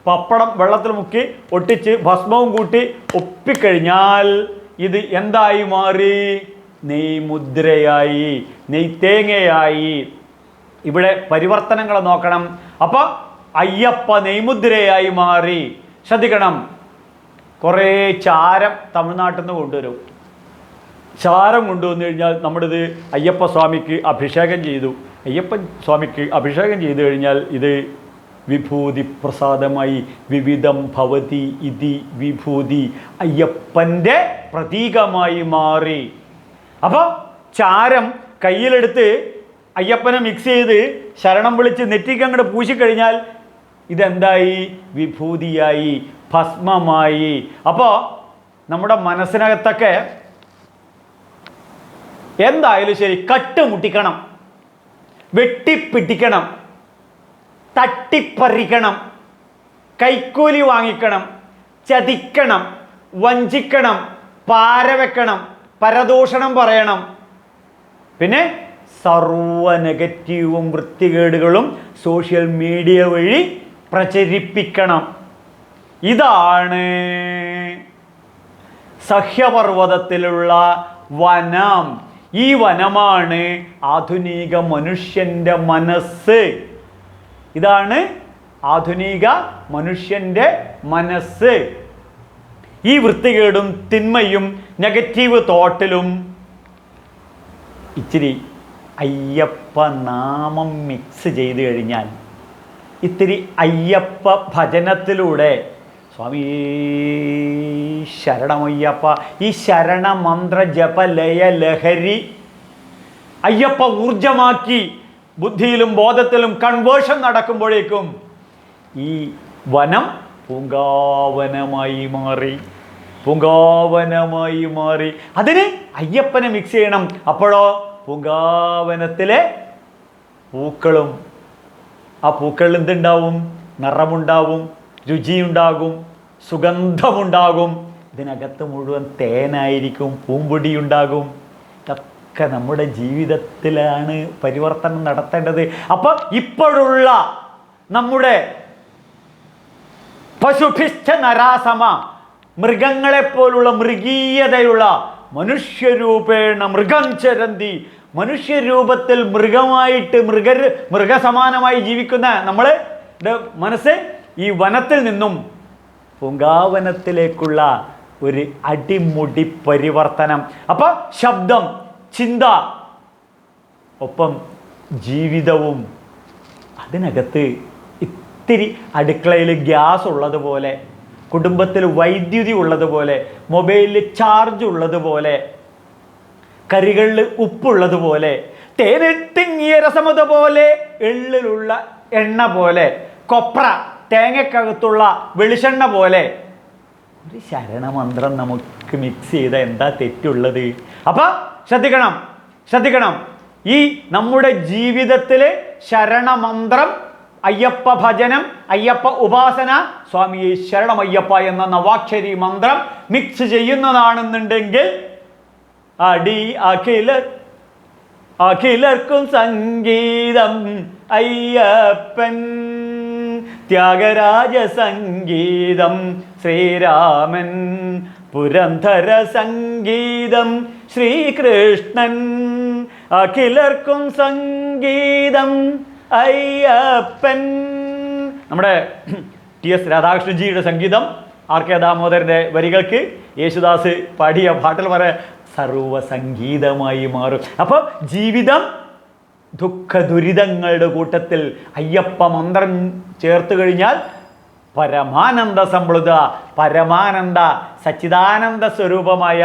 പപ്പടം വെള്ളത്തിൽ മുക്കി ഒട്ടിച്ച് ഭസ്മവും കൂട്ടി ഒപ്പിക്കഴിഞ്ഞാൽ ഇത് എന്തായി മാറി? നെയ്മുദ്രയായി, നെയ്ത്തേങ്ങയായി. ഇവിടെ പരിവർത്തനങ്ങൾ നോക്കണം. അപ്പോൾ അയ്യപ്പ നെയ്മുദ്രയായി മാറി. ശ്രദ്ധിക്കണം, കുറേ ചാരം തമിഴ്നാട്ടിൽ നിന്ന് കൊണ്ടുവരും. ചാരം കൊണ്ടുവന്നു കഴിഞ്ഞാൽ നമ്മളിത് അയ്യപ്പ സ്വാമിക്ക് അഭിഷേകം ചെയ്തു. അയ്യപ്പൻ സ്വാമിക്ക് അഭിഷേകം ചെയ്തു കഴിഞ്ഞാൽ ഇത് വിഭൂതി പ്രസാദമായി. വിവിധം ഭവതി ഇതി വിഭൂതി, അയ്യപ്പൻ്റെ പ്രതീകമായി മാറി. അപ്പോൾ ചാരം കയ്യിലെടുത്ത് അയ്യപ്പനെ മിക്സ് ചെയ്ത് ശരണം വിളിച്ച് നെറ്റിക്ക് അങ്ങോട്ട് പൂശിക്കഴിഞ്ഞാൽ ഇതെന്തായി? വിഭൂതിയായി, ഭസ്മമായി. അപ്പോൾ നമ്മുടെ മനസ്സിനകത്തൊക്കെ എന്തായാലും ശരി കട്ടുമുട്ടിക്കണം, വെട്ടിപ്പിടിക്കണം, തട്ടിപ്പറിക്കണം, കൈക്കൂലി വാങ്ങിക്കണം, ചതിക്കണം, വഞ്ചിക്കണം, പാരവെക്കണം, പരദൂഷണം പറയണം, പിന്നെ സർവ നെഗറ്റീവും വൃത്തികേടുകളും സോഷ്യൽ മീഡിയ വഴി പ്രചരിപ്പിക്കണം. ഇതാണ് സഹ്യപർവ്വതത്തിലുള്ള വനം. ഈ വനമാണ് ആധുനിക മനുഷ്യൻ്റെ മനസ്സ്. ഇതാണ് ആധുനിക മനുഷ്യൻ്റെ മനസ്സ്. ഈ വൃത്തികേടും തിന്മയും നെഗറ്റീവ് തോട്ടിലും ഇച്ചിരി അയ്യപ്പ നാമം മിക്സ് ചെയ്ത് കഴിഞ്ഞാൽ, ഇത്തിരി അയ്യപ്പ ഭജനത്തിലൂടെ സ്വാമി ശരണമയ്യപ്പ, ഈ ശരണമന്ത്ര ജപ ലയ ലഹരി അയ്യപ്പ ഊർജമാക്കി ബുദ്ധിയിലും ബോധത്തിലും കൺവേർഷൻ നടക്കുമ്പോഴേക്കും ഈ വനം പൂങ്കാവനമായി മാറി, പൂങ്കാവനമായി മാറി. അതിന് അയ്യപ്പനെ മിക്സ് ചെയ്യണം. അപ്പോഴോ പൂങ്കാവനത്തിലെ പൂക്കളും, ആ പൂക്കളിൽ എന്തുണ്ടാവും? നിറമുണ്ടാവും, രുചിയുണ്ടാകും, സുഗന്ധമുണ്ടാകും. ഇതിനകത്ത് മുഴുവൻ തേനായിരിക്കും, പൂമ്പൊടിയുണ്ടാകും. ഇതൊക്കെ നമ്മുടെ ജീവിതത്തിലാണ് പരിവർത്തനം നടത്തേണ്ടത്. അപ്പം ഇപ്പോഴുള്ള നമ്മുടെ പശുഭിഷ്ഠ നരാസമ, മൃഗങ്ങളെപ്പോലുള്ള മൃഗീയതയുള്ള മനുഷ്യരൂപേണ മൃഗം ചരന്തി. മനുഷ്യരൂപത്തിൽ മൃഗമായിട്ട് മൃഗസമാനമായി ജീവിക്കുന്ന നമ്മളുടെ മനസ്സ് ഈ വനത്തിൽ നിന്നും പൂങ്കാവനത്തിലേക്കുള്ള ഒരു അടിമുടി പരിവർത്തനം. അപ്പോൾ ശബ്ദം, ചിന്ത, ഒപ്പം ജീവിതവും. അതിനകത്ത് ഇത്തിരി അടുക്കളയിൽ ഗ്യാസ് ഉള്ളതുപോലെ, കുടുംബത്തിൽ വൈദ്യുതി ഉള്ളതുപോലെ, മൊബൈലിൽ ചാർജ് ഉള്ളതുപോലെ, കറികളിൽ ഉപ്പുള്ളതുപോലെ, തേനിട്ടിങ്ങിയ രസമതുപോലെ, എള്ളിലുള്ള എണ്ണ പോലെ, കൊപ്ര തേങ്ങക്കകത്തുള്ള വെളിച്ചെണ്ണ പോലെ ഒരു ശരണമന്ത്രം നമുക്ക് മിക്സ് ചെയ്ത എന്താ തെറ്റുള്ളത്? അപ്പം ശ്രദ്ധിക്കണം. ഈ നമ്മുടെ ജീവിതത്തിൽ ശരണമന്ത്രം, അയ്യപ്പ ഭജനം, അയ്യപ്പ ഉപാസന, സ്വാമിയെ ശരണമയ്യപ്പ എന്ന നവാക്ഷരി മന്ത്രം മിക്സ് ചെയ്യുന്നതാണെന്നുണ്ടെങ്കിൽ അഖിലർക്കും സംഗീതം അയ്യപ്പൻ, ത്യാഗരാജ സംഗീതം ശ്രീരാമൻ, പുരന്ധര സംഗീതം ശ്രീകൃഷ്ണൻ, അഖിലർക്കും സംഗീതം അയ്യപ്പൻ. നമ്മുടെ ടി.എസ്. രാധാകൃഷ്ണജിയുടെ സംഗീതം, ആർ.കെ. ദാമോദരൻ്റെ വരികൾക്ക് യേശുദാസ് പാടിയ പാട്ടിൽ പറയാൻ സർവസംഗീതമായി മാറും. അപ്പോൾ ജീവിതം ദുഃഖ ദുരിതങ്ങളുടെ കൂട്ടത്തിൽ അയ്യപ്പ മന്ത്രം ചേർത്ത് കഴിഞ്ഞാൽ പരമാനന്ദ സംപ്ലുത, പരമാനന്ദ സച്ചിദാനന്ദ സ്വരൂപമായ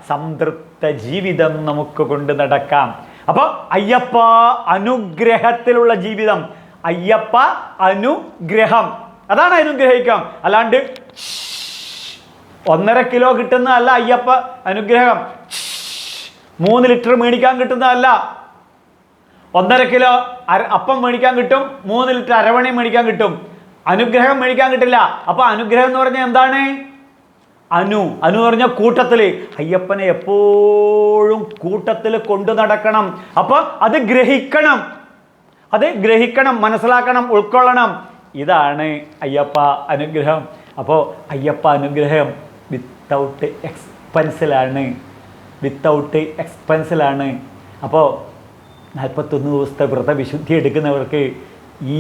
സംതൃപ്ത ജീവിതം നമുക്ക് കൊണ്ട് നടക്കാം. അപ്പോൾ അയ്യപ്പ അനുഗ്രഹത്തിലുള്ള ജീവിതം, അയ്യപ്പ അനുഗ്രഹം, അതാണ് അനുഗ്രഹിക്കാം. അല്ലാണ്ട് 1.5 കിലോ കിട്ടുന്നതല്ല അയ്യപ്പ അനുഗ്രഹം. 3 ലിറ്റർ മേടിക്കാൻ കിട്ടുന്നതല്ല. 1.5 കിലോ അപ്പം മേടിക്കാൻ കിട്ടും, 3 ലിറ്റർ അരവണയും മേടിക്കാൻ കിട്ടും. അനുഗ്രഹം മേടിക്കാൻ കിട്ടില്ല. അപ്പൊ അനുഗ്രഹം എന്ന് പറഞ്ഞാൽ എന്താണ്? അനു എന്ന് പറഞ്ഞ കൂട്ടത്തിൽ. അയ്യപ്പനെ എപ്പോഴും കൂട്ടത്തിൽ കൊണ്ടു നടക്കണം. അപ്പൊ അത് ഗ്രഹിക്കണം, മനസ്സിലാക്കണം, ഉൾക്കൊള്ളണം. ഇതാണ് അയ്യപ്പ അനുഗ്രഹം. അപ്പോൾ അയ്യപ്പ അനുഗ്രഹം വിത്തൗട്ട് എക്സ്പെൻസിലാണ്. അപ്പോൾ 41 ദിവസത്തെ വ്രതവിശുദ്ധി എടുക്കുന്നവർക്ക്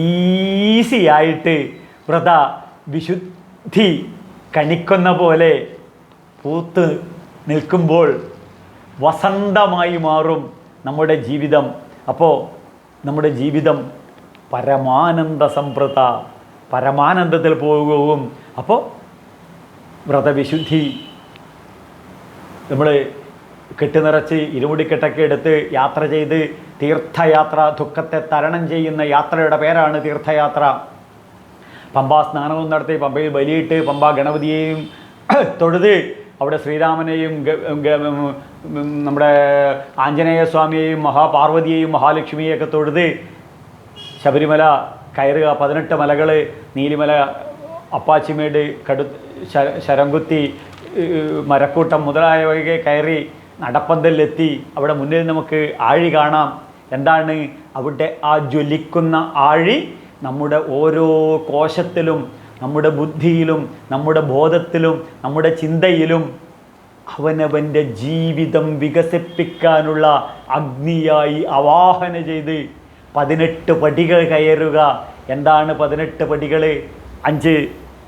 ഈസിയായിട്ട് വ്രതവിശുദ്ധി കണിക്കുന്ന പോലെ പൂത്ത് നിൽക്കുമ്പോൾ വസന്തമായി മാറും നമ്മുടെ ജീവിതം. അപ്പോൾ നമ്മുടെ ജീവിതം പരമാനന്ദ സംപ്രത, പരമാനന്ദത്തിൽ പോകും. അപ്പോൾ വ്രതവിശുദ്ധി നമ്മൾ കെട്ടുനിറച്ച് ഇരുമുടിക്കെട്ടൊക്കെ എടുത്ത് യാത്ര ചെയ്ത് തീർത്ഥയാത്ര, ദുഃഖത്തെ തരണം ചെയ്യുന്ന യാത്രയുടെ പേരാണ് തീർത്ഥയാത്ര. പമ്പാ സ്നാനവും നടത്തി പമ്പയിൽ ബലിയിട്ട് പമ്പാ ഗണപതിയെയും തൊഴുത് അവിടെ ശ്രീരാമനെയും നമ്മുടെ ആഞ്ജനേയ സ്വാമിയെയും മഹാപാർവതിയെയും മഹാലക്ഷ്മിയെയൊക്കെ തൊഴുത് ശബരിമല കയറുക. 18 മലകൾ, നീലിമല, അപ്പാച്ചിമേട്, ശരംകുത്തി, മരക്കൂട്ടം മുതലായവയൊക്കെ കയറി നടപ്പന്തലിലെത്തി. അവിടെ മുന്നിൽ നമുക്ക് ആഴി കാണാം. എന്താണ് അവിടെ ആ ജ്വലിക്കുന്ന ആഴി? നമ്മുടെ ഓരോ കോശത്തിലും, നമ്മുടെ ബുദ്ധിയിലും, നമ്മുടെ ബോധത്തിലും, നമ്മുടെ ചിന്തയിലും അവനവൻ്റെ ജീവിതം വികസിപ്പിക്കാനുള്ള അഗ്നിയായി ആവാഹന ചെയ്ത് 18 പടികൾ കയറുക. എന്താണ് 18 പടികൾ? 5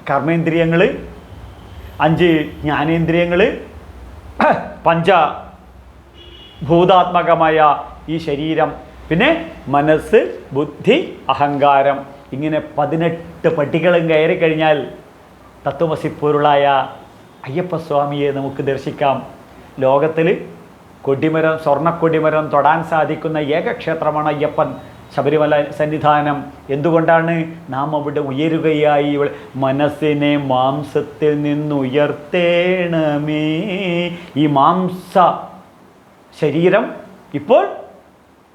കർമ്മേന്ദ്രിയങ്ങൾ, 5 ജ്ഞാനേന്ദ്രിയങ്ങൾ, പഞ്ചഭൂതാത്മകമായ ഈ ശരീരം, പിന്നെ മനസ്സ്, ബുദ്ധി, അഹങ്കാരം. ഇങ്ങനെ 18 പടികളും കയറി കഴിഞ്ഞാൽ തത്വമസിപ്പൊരുളായ അയ്യപ്പസ്വാമിയെ നമുക്ക് ദർശിക്കാം. ലോകത്തിൽ കൊടിമരം, സ്വർണ്ണക്കൊടിമരം തൊടാൻ സാധിക്കുന്ന ഏക ക്ഷേത്രമാണ് അയ്യപ്പൻ ശബരിമല സന്നിധാനം. എന്തുകൊണ്ടാണ്? നാം അവിടെ ഉയരുകയായി. മനസ്സിനെ മാംസത്തിൽ നിന്നുയർത്തേണമേ. ഈ മാംസ ശരീരം ഇപ്പോൾ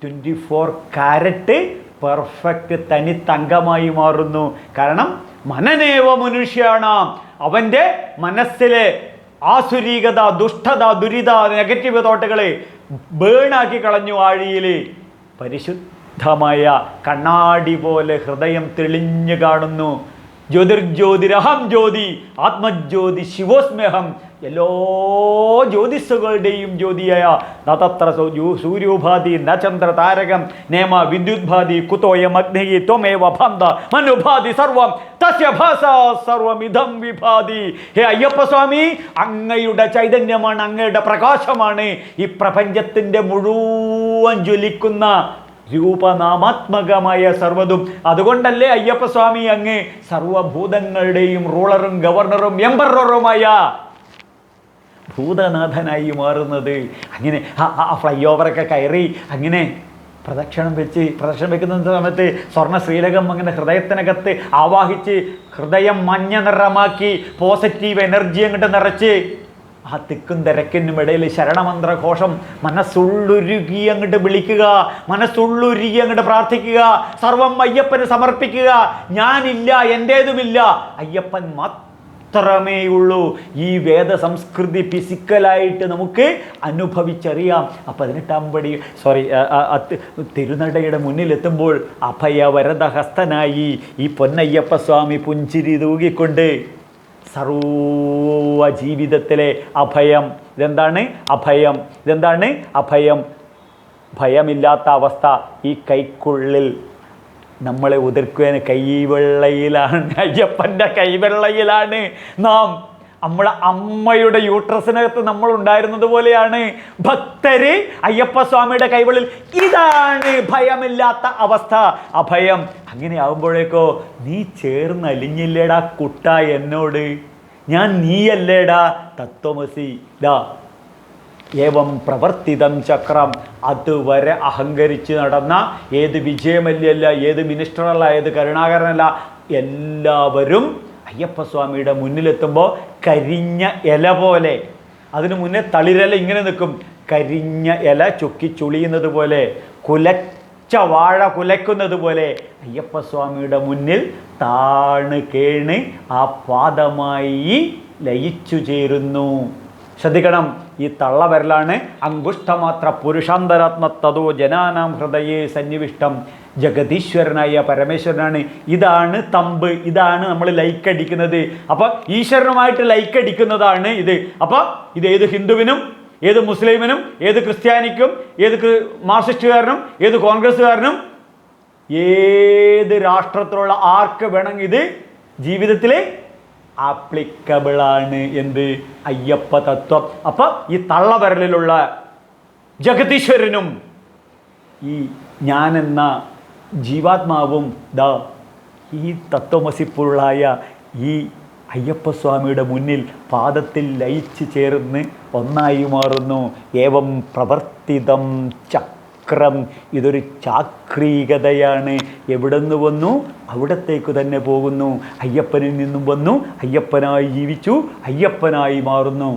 24 കാരറ്റ് പെർഫെക്റ്റ് തനി തങ്കമായി മാറുന്നു. കാരണം മനനേവ മനുഷ്യാണ്. അവൻ്റെ മനസ്സിലെ ആസുരീകത, ദുഷ്ടത, ദുരിത, നെഗറ്റീവ് തോട്ടുകളെ ബേണാക്കി കളഞ്ഞു. ആഴിയിൽ പരിശുദ്ധമായ കണ്ണാടി പോലെ ഹൃദയം തെളിഞ്ഞു കാണുന്നു. ജ്യോതിർജ്യോതിരഹം ജ്യോതി ആത്മജ്യോതി ശിവോസ്മ്യഹം. എല്ലാ ജ്യോതിസ്സുകളുടെയും ജ്യോതിയായ നതത്ര സൂര്യോഭാതി ന ചന്ദ്ര താരകം നേമ വിദ്യുദ്ഭാതി കുതോയം അഗ്നി ത്വമേവ ഭന്ത മനുഭാതി സർവം തസ്യ ഭാസ സർവമിതം വിഭാതി. ഹേ അയ്യപ്പസ്വാമി, അങ്ങയുടെ ചൈതന്യമാണ്, അങ്ങയുടെ പ്രകാശമാണ് ഈ പ്രപഞ്ചത്തിൻ്റെ മുഴുവൻ ജ്വലിക്കുന്ന രൂപനാമാത്മകമായ സർവ്വതും. അതുകൊണ്ടല്ലേ അയ്യപ്പസ്വാമി അങ്ങ് സർവഭൂതങ്ങളുടെയും റൂളറും ഗവർണറും എംപററുമായ ഭൂതനാഥനായി മാറുന്നത്. അങ്ങനെ ആ ഫ്ലൈ ഓവറൊക്കെ കയറി അങ്ങനെ പ്രദക്ഷിണം വെക്കുന്ന സമയത്ത് സ്വർണ്ണ ശ്രീലകം അങ്ങനെ ഹൃദയത്തിനകത്ത് ആവാഹിച്ച് ഹൃദയം മഞ്ഞ നിറമാക്കി പോസിറ്റീവ് എനർജി അങ്ങോട്ട് നിറച്ച് ആ തിക്കും തിരക്കിനും ഇടയിൽ ശരണമന്ത്രഘോഷം മനസ്സുള്ളുരുകി അങ്ങോട്ട് വിളിക്കുക, മനസ്സുള്ളുരുകി അങ്ങോട്ട് പ്രാർത്ഥിക്കുക, സർവം അയ്യപ്പന് സമർപ്പിക്കുക. ഞാനില്ല, എൻ്റേതുമില്ല, അയ്യപ്പൻ മാത്രമേ ഉള്ളൂ. ഈ വേദ സംസ്കൃതി ഫിസിക്കലായിട്ട് നമുക്ക് അനുഭവിച്ചറിയാം. ആ 18-ാം പടി തിരുനടയുടെ മുന്നിലെത്തുമ്പോൾ അഭയവരദഹസ്തനായി ഈ പൊന്നയ്യപ്പസ്വാമി പുഞ്ചിരി തൂകിക്കൊണ്ട് സർവ ജീവിതത്തിലെ അഭയം. ഇതെന്താണ് അഭയം? ഇതെന്താണ് അഭയം? ഭയമില്ലാത്ത അവസ്ഥ. ഈ കൈക്കുള്ളിൽ നമ്മളെ ഉതിർക്കുവാൻ കൈവെള്ളയിലാണ്, അയ്യപ്പൻ്റെ കൈവെള്ളയിലാണ് നാം. നമ്മളെ അമ്മയുടെ യൂട്രസിനകത്ത് നമ്മൾ ഉണ്ടായിരുന്നത് പോലെയാണ് ഭക്തര് അയ്യപ്പസ്വാമിയുടെ കൈവെള്ളിൽ. ഇതാണ് ഭയമില്ലാത്ത അവസ്ഥ, അഭയം. അങ്ങനെ ആകുമ്പോഴേക്കോ നീ ചേർന്നലിഞ്ഞില്ലേടാ കുട്ട എന്നോട്, ഞാൻ നീയല്ലേടാ തത്വമസി. ദാ ഏവം പ്രവർത്തിതം ചക്രം. അതുവരെ അഹങ്കരിച്ച് നടന്ന ഏത് വിജയമല്യല്ല, ഏത് മിനിസ്റ്ററല്ല, ഏത് കരുണാകരനല്ല, എല്ലാവരും അയ്യപ്പസ്വാമിയുടെ മുന്നിലെത്തുമ്പോൾ കരിഞ്ഞ ഇല പോലെ, അതിനു മുന്നേ തളിരല ഇങ്ങനെ നിൽക്കും, കരിഞ്ഞ ഇല ചുക്കി ചുളിയുന്നത് പോലെ, കുലച്ച വാഴ കുലയ്ക്കുന്നത് പോലെ അയ്യപ്പസ്വാമിയുടെ മുന്നിൽ താണ് കേണ് ആ പാദമായി ലയിച്ചു ചേരുന്നു. ശ്രദ്ധിക്കണം, ഈ തള്ളവരലാണ് അങ്കുഷ്ടമാത്ര പുരുഷാന്തരാത്മത്തതോ ജനാനാം ഹൃദയേ സന്നിവിഷ്ടം. ജഗതീശ്വരനായ പരമേശ്വരനാണ്. ഇതാണ് തമ്പ്, ഇതാണ് നമ്മൾ ലൈക്കടിക്കുന്നത്. അപ്പോൾ ഈശ്വരനുമായിട്ട് ലൈക്കടിക്കുന്നതാണ് ഇത്. അപ്പോൾ ഇത് ഏത് ഹിന്ദുവിനും, ഏത് മുസ്ലിമിനും, ഏത് ക്രിസ്ത്യാനിക്കും, ഏത് മാർക്സിസ്റ്റുകാരനും, ഏത് കോൺഗ്രസ്സുകാരനും, ഏത് രാഷ്ട്രത്തിലുള്ള ആർക്ക് വേണമെങ്കിൽ ഇത് ജീവിതത്തിൽ ആപ്ലിക്കബിളാണ്. എന്ത്? അയ്യപ്പ തത്വം. അപ്പം ഈ തള്ളവരലിലുള്ള ജഗതീശ്വരനും ഈ ഞാനെന്ന ജീവാത്മാവും ദാ ഈ തത്വമസിപ്പുള്ളായ ഈ അയ്യപ്പസ്വാമിയുടെ മുന്നിൽ പാദത്തിൽ ലയിച്ച് ചേർന്ന് ഒന്നായി മാറുന്നു. ഏവം പ്രവർത്തിതം ചക്രം. ഇതൊരു ചാക്രീകതയാണ്. എവിടെ നിന്ന് വന്നു അവിടത്തേക്ക് തന്നെ പോകുന്നു. അയ്യപ്പനിൽ നിന്നും വന്നു, അയ്യപ്പനായി ജീവിച്ചു, അയ്യപ്പനായി മാറുന്നു.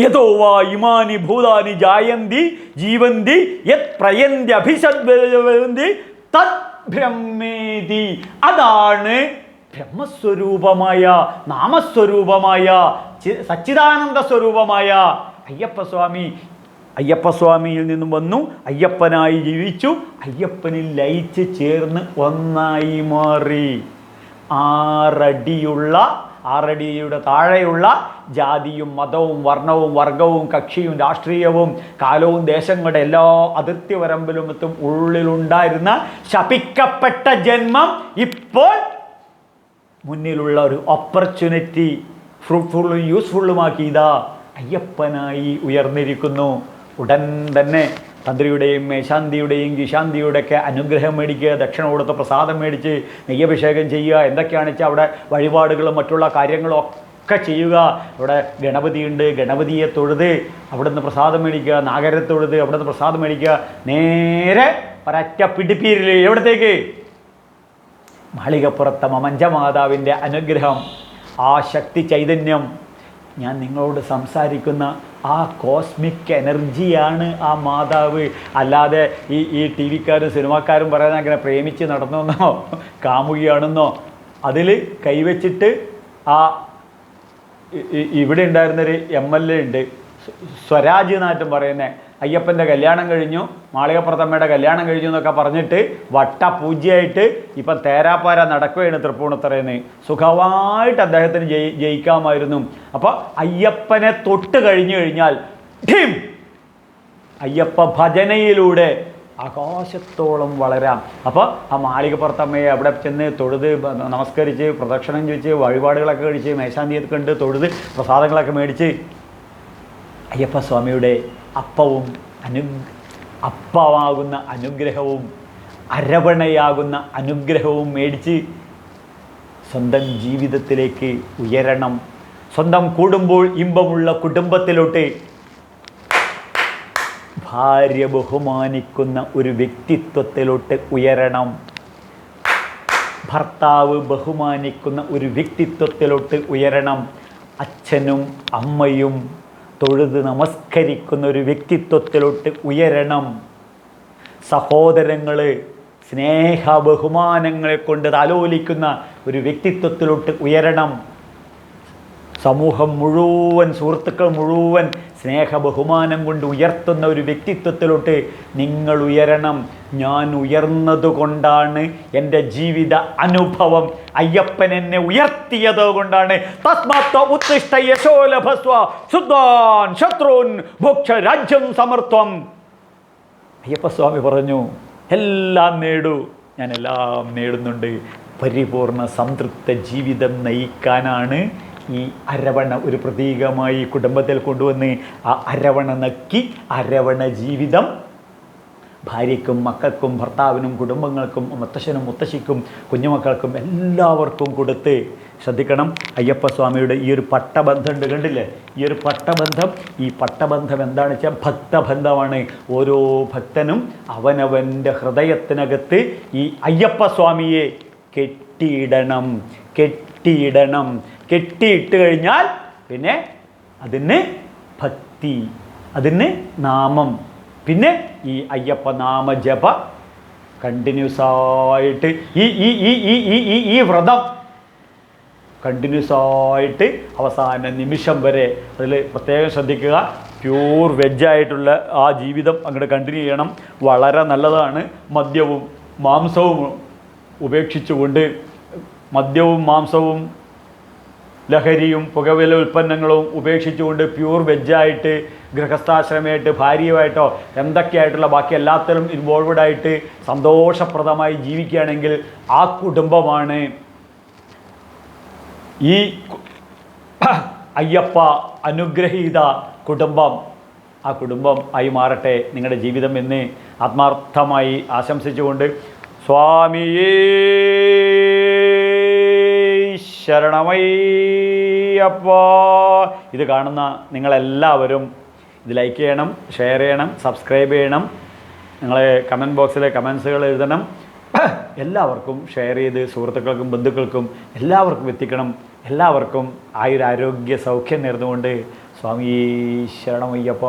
യതോ വാ ഇമാനി ഭൂതാനി ജായന്തി ജീവന്തി യത് പ്രയന്തി അഭിഷദ്വന്തി തത് ബ്രഹ്മേതി. അതാണ് ബ്രഹ്മസ്വരൂപമായ, നാമസ്വരൂപമായ, സച്ചിദാനന്ദ സ്വരൂപമായ അയ്യപ്പസ്വാമി. അയ്യപ്പസ്വാമിയിൽ നിന്നും വന്നു, അയ്യപ്പനായി ജീവിച്ചു, അയ്യപ്പനിൽ ലയിച്ച് ചേർന്ന് ഒന്നായി മാറി. 6 അടിയുടെ താഴെയുള്ള ജാതിയും മതവും വർണ്ണവും വർഗവും കക്ഷിയും രാഷ്ട്രീയവും കാലവും ദേശങ്ങളുടെ എല്ലാ അതിർത്തി വരമ്പിലും എത്തും ഉള്ളിലുണ്ടായിരുന്ന ശപിക്കപ്പെട്ട ജന്മം ഇപ്പോൾ മുന്നിലുള്ള ഒരു ഓപ്പർച്യൂണിറ്റി ഫ്രൂട്ട്ഫുള്ളും യൂസ്ഫുള്ളുമാക്കി ഇതാ അയ്യപ്പനായി ഉയർന്നിരിക്കുന്നു. ഉടൻ തന്നെ തന്ത്രിയുടെയും മേശാന്തിയുടെയും ഗിശാന്തിയുടെയൊക്കെ അനുഗ്രഹം മേടിക്കുക, ദക്ഷിണ കൊടുത്ത് പ്രസാദം മേടിച്ച് നെയ്യഭിഷേകം ചെയ്യുക, എന്തൊക്കെയാണെന്ന് വെച്ചാൽ അവിടെ വഴിപാടുകളും മറ്റുള്ള കാര്യങ്ങളും ഒക്കെ ചെയ്യുക. അവിടെ ഗണപതിയുണ്ട്, ഗണപതിയെ തൊഴുത് അവിടെ നിന്ന് പ്രസാദം മേടിക്കുക, നാഗരെ തൊഴുത് അവിടെ നിന്ന് പ്രസാദം മേടിക്കുക. നേരെ ഒരറ്റ പിടിപ്പീരിൽ എവിടത്തേക്ക്? മാളികപ്പുറത്തെ മമഞ്ചമാതാവിൻ്റെ അനുഗ്രഹം, ആ ശക്തി ചൈതന്യം. ഞാൻ നിങ്ങളോട് സംസാരിക്കുന്ന ആ കോസ്മിക് എനർജിയാണ് ആ മാതാവ്. അല്ലാതെ ഈ ടി വിക്കാരും സിനിമാക്കാരും പറയുന്നത് അങ്ങനെ പ്രേമിച്ച് നടന്നെന്നോ കാമുകിയാണെന്നോ. അതിൽ കൈവച്ചിട്ട് ആ ഇവിടെ ഉണ്ടായിരുന്നൊരു MLA ഉണ്ട്, സ്വരാജ് നാറ്റം പറയുന്നത്, അയ്യപ്പൻ്റെ കല്യാണം കഴിഞ്ഞു, മാളികപ്പുറത്തമ്മയുടെ കല്യാണം കഴിഞ്ഞു എന്നൊക്കെ പറഞ്ഞിട്ട് വട്ടപൂജ്യമായിട്ട് ഇപ്പം തേരാപ്പാര നടക്കുകയാണ് തൃപ്പൂണിത്തറയെന്ന്. സുഖമായിട്ട് അദ്ദേഹത്തിന് ജയിക്കാമായിരുന്നു. അപ്പോൾ അയ്യപ്പനെ തൊട്ട് കഴിഞ്ഞു കഴിഞ്ഞാൽ ഠീം അയ്യപ്പ ഭജനയിലൂടെ ആകാശത്തോളം വളരാം. അപ്പോൾ ആ മാളികപ്പുറത്തമ്മയെ അവിടെ ചെന്ന് തൊഴുത് നമസ്കരിച്ച് പ്രദക്ഷിണം ചോദിച്ച് വഴിപാടുകളൊക്കെ കഴിച്ച് മേശാന്തിയൊക്കെ കണ്ട് തൊഴുത് പ്രസാദങ്ങളൊക്കെ മേടിച്ച് അയ്യപ്പസ്വാമിയുടെ അപ്പവും അപ്പമാകുന്ന അനുഗ്രഹവും അരവണയാകുന്ന അനുഗ്രഹവും മേടിച്ച് സ്വന്തം ജീവിതത്തിലേക്ക് ഉയരണം. സ്വന്തം കൂടുമ്പോൾ ഇമ്പമുള്ള കുടുംബത്തിലോട്ട്, ഭാര്യ ബഹുമാനിക്കുന്ന ഒരു വ്യക്തിത്വത്തിലോട്ട് ഉയരണം. ഭർത്താവ് ബഹുമാനിക്കുന്ന ഒരു വ്യക്തിത്വത്തിലോട്ട് ഉയരണം. അച്ഛനും അമ്മയും തൊഴുത് നമസ്കരിക്കുന്ന ഒരു വ്യക്തിത്വത്തിലോട്ട് ഉയരണം. സഹോദരങ്ങൾ സ്നേഹ ബഹുമാനങ്ങളെ കൊണ്ട് താലോലിക്കുന്ന ഒരു വ്യക്തിത്വത്തിലോട്ട് ഉയരണം. സമൂഹം മുഴുവൻ, സുഹൃത്തുക്കൾ മുഴുവൻ സ്നേഹ ബഹുമാനം കൊണ്ട് ഉയർത്തുന്ന ഒരു വ്യക്തിത്വത്തിലോട്ട് നിങ്ങൾ ഉയരണം. ഞാൻ ഉയർന്നതുകൊണ്ടാണ്, എൻ്റെ ജീവിത അനുഭവം അയ്യപ്പൻ എന്നെ ഉയർത്തിയത് കൊണ്ടാണ്. തസ്മാത് ഉത്തിഷ്ഠ യശോ ലഭസ്വ ശുദ്ധാൻ ശത്രുൻ ഭോക്ഷ രാജ്യം സമർത്ഥം. അയ്യപ്പസ്വാമി പറഞ്ഞു, എല്ലാം നേടൂ, ഞാൻ എല്ലാം നേടുന്നുണ്ട്. പരിപൂർണ സംതൃപ്ത ജീവിതം നയിക്കാനാണ് ഈ അരവണ ഒരു പ്രതീകമായി കുടുംബത്തിൽ കൊണ്ടുവന്ന് ആ അരവണ നക്കി അരവണ ജീവിതം ഭാര്യയ്ക്കും മക്കൾക്കും ഭർത്താവിനും കുടുംബങ്ങൾക്കും മുത്തശ്ശനും മുത്തശ്ശിക്കും കുഞ്ഞുമക്കൾക്കും എല്ലാവർക്കും കൊടുത്ത്. ശ്രദ്ധിക്കണം, അയ്യപ്പസ്വാമിയുടെ ഈ ഒരു പട്ടബന്ധമുണ്ട്, കണ്ടില്ലേ? ഈ ഒരു പട്ടബന്ധം, ഈ പട്ടബന്ധം എന്താണെന്ന് വെച്ചാൽ ഭക്തബന്ധമാണ്. ഓരോ ഭക്തനും അവനവൻ്റെ ഹൃദയത്തിനകത്ത് ഈ അയ്യപ്പസ്വാമിയെ കെട്ടിയിടണം. കെട്ടിയിട്ട് കഴിഞ്ഞാൽ പിന്നെ അതിന് ഭക്തി, അതിന് നാമം, പിന്നെ ഈ അയ്യപ്പ നാമ ജപ കണ്ടിന്യൂസായിട്ട് ഈ വ്രതം കണ്ടിന്യൂസായിട്ട് അവസാന നിമിഷം വരെ. അതിൽ പ്രത്യേകം ശ്രദ്ധിക്കുക, പ്യൂർ വെജായിട്ടുള്ള ആ ജീവിതം അങ്ങോട്ട് കണ്ടിന്യൂ ചെയ്യണം. വളരെ നല്ലതാണ്. മദ്യവും മാംസവും ഉപേക്ഷിച്ചുകൊണ്ട്, മദ്യവും മാംസവും ലഹരിയും പുകവലി ഉൽപ്പന്നങ്ങളും ഉപേക്ഷിച്ചുകൊണ്ട് പ്യൂർ വെജായിട്ട് ഗൃഹസ്ഥാശ്രമമായിട്ട് ഭാര്യയുമായിട്ടോ എന്തൊക്കെയായിട്ടുള്ള ബാക്കി എല്ലാത്തിലും ഇൻവോൾവ്ഡായിട്ട് സന്തോഷപ്രദമായി ജീവിക്കുകയാണെങ്കിൽ ആ കുടുംബമാണ് ഈ അയ്യപ്പ അനുഗ്രഹീത കുടുംബം. ആ കുടുംബം ആയി മാറട്ടെ നിങ്ങളുടെ ജീവിതം എന്ന് ആത്മാർത്ഥമായി ആശംസിച്ചുകൊണ്ട് സ്വാമിയേ ശരണമയ്യപ്പ. ഇത് കാണുന്ന നിങ്ങളെല്ലാവരും ഇത് ലൈക്ക് ചെയ്യണം, ഷെയർ ചെയ്യണം, സബ്സ്ക്രൈബ് ചെയ്യണം. നിങ്ങളെ കമൻറ്റ് ബോക്സിലെ കമൻസുകൾ എഴുതണം. എല്ലാവർക്കും ഷെയർ ചെയ്ത് സുഹൃത്തുക്കൾക്കും ബന്ധുക്കൾക്കും എല്ലാവർക്കും എത്തിക്കണം. എല്ലാവർക്കും ആയുരാരോഗ്യ സൗഖ്യം നേർന്നുകൊണ്ട് സ്വാമി ശരണമയ്യപ്പ.